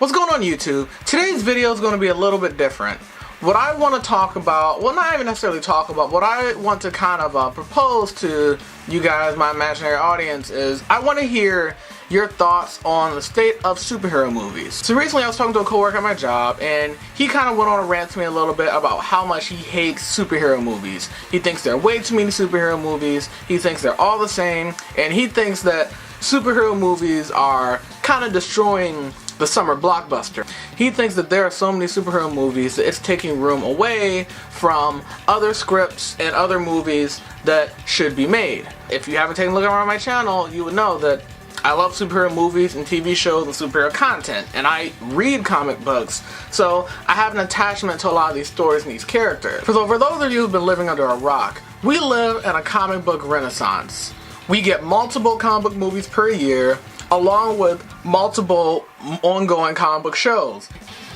What's going on YouTube? Today's video is going to be a little bit different. What I want to talk about, well, not even necessarily talk about, what I want to kind of propose to you guys, my imaginary audience, is I want to hear your thoughts on the state of superhero movies. So recently I was talking to a coworker at my job, and he kind of went on a rant to me a little bit about how much he hates superhero movies. He thinks there are way too many superhero movies, he thinks they're all the same, and he thinks that superhero movies are kind of destroying the summer blockbuster. He thinks that there are so many superhero movies that it's taking room away from other scripts and other movies that should be made. If you haven't taken a look around my channel, you would know that I love superhero movies and TV shows and superhero content, and I read comic books, so I have an attachment to a lot of these stories and these characters. For those of you who've been living under a rock, we live in a comic book renaissance. We get multiple comic book movies per year, along with multiple ongoing comic book shows.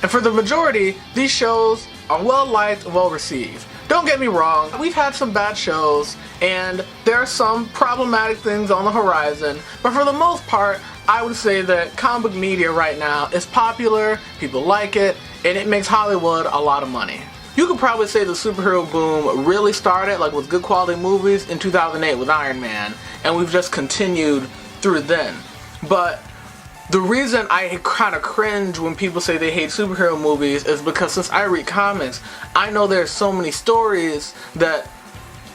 And for the majority, these shows are well liked and well received. Don't get me wrong, we've had some bad shows, and there are some problematic things on the horizon, but for the most part, I would say that comic book media right now is popular, people like it, and it makes Hollywood a lot of money. You could probably say the superhero boom really started, like with good quality movies, in 2008 with Iron Man, and we've just continued through then. But the reason I kind of cringe when people say they hate superhero movies is because since I read comics, I know there's so many stories that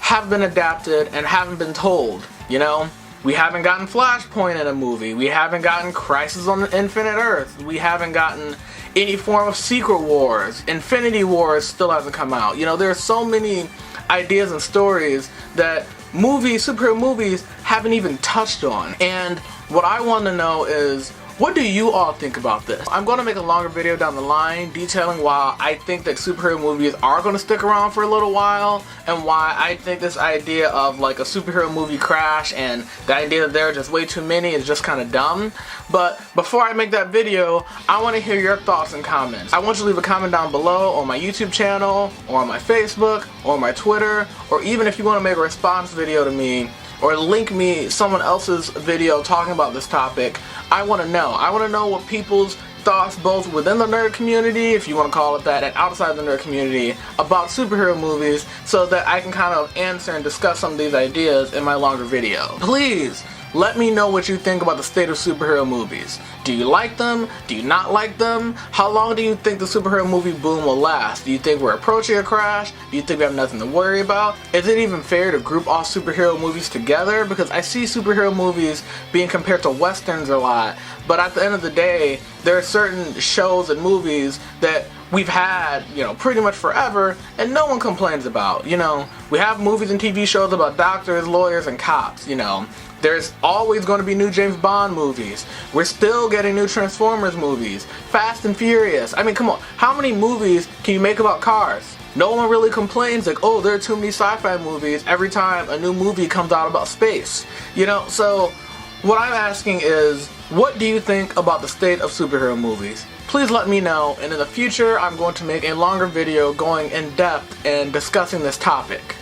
have been adapted and haven't been told, you know? We haven't gotten Flashpoint in a movie, we haven't gotten Crisis on Infinite Earth, we haven't gotten any form of Secret Wars, Infinity Wars still hasn't come out. You know, there are so many ideas and stories that superhero movies haven't even touched on. And what I want to know is, what do you all think about this? I'm going to make a longer video down the line detailing why I think that superhero movies are going to stick around for a little while, and why I think this idea of like a superhero movie crash and the idea that there are just way too many is just kind of dumb. But before I make that video, I want to hear your thoughts and comments. I want you to leave a comment down below on my YouTube channel, or on my Facebook, or on my Twitter, or even if you want to make a response video to me, or link me someone else's video talking about this topic. I want to know. I want to know what people's thoughts, both within the nerd community, if you want to call it that, and outside the nerd community, about superhero movies, so that I can kind of answer and discuss some of these ideas in my longer video. Please, let me know what you think about the state of superhero movies. Do you like them? Do you not like them? How long do you think the superhero movie boom will last? Do you think we're approaching a crash? Do you think we have nothing to worry about? Is it even fair to group all superhero movies together? Because I see superhero movies being compared to westerns a lot, but at the end of the day, there are certain shows and movies that we've had, you know, pretty much forever, and no one complains about. You know, we have movies and TV shows about doctors, lawyers, and cops, you know. There's always going to be new James Bond movies. We're still getting new Transformers movies. Fast and Furious. I mean, come on. How many movies can you make about cars? No one really complains like, oh, there are too many sci-fi movies every time a new movie comes out about space. You know, so what I'm asking is, what do you think about the state of superhero movies? Please let me know, and in the future I'm going to make a longer video going in depth and discussing this topic.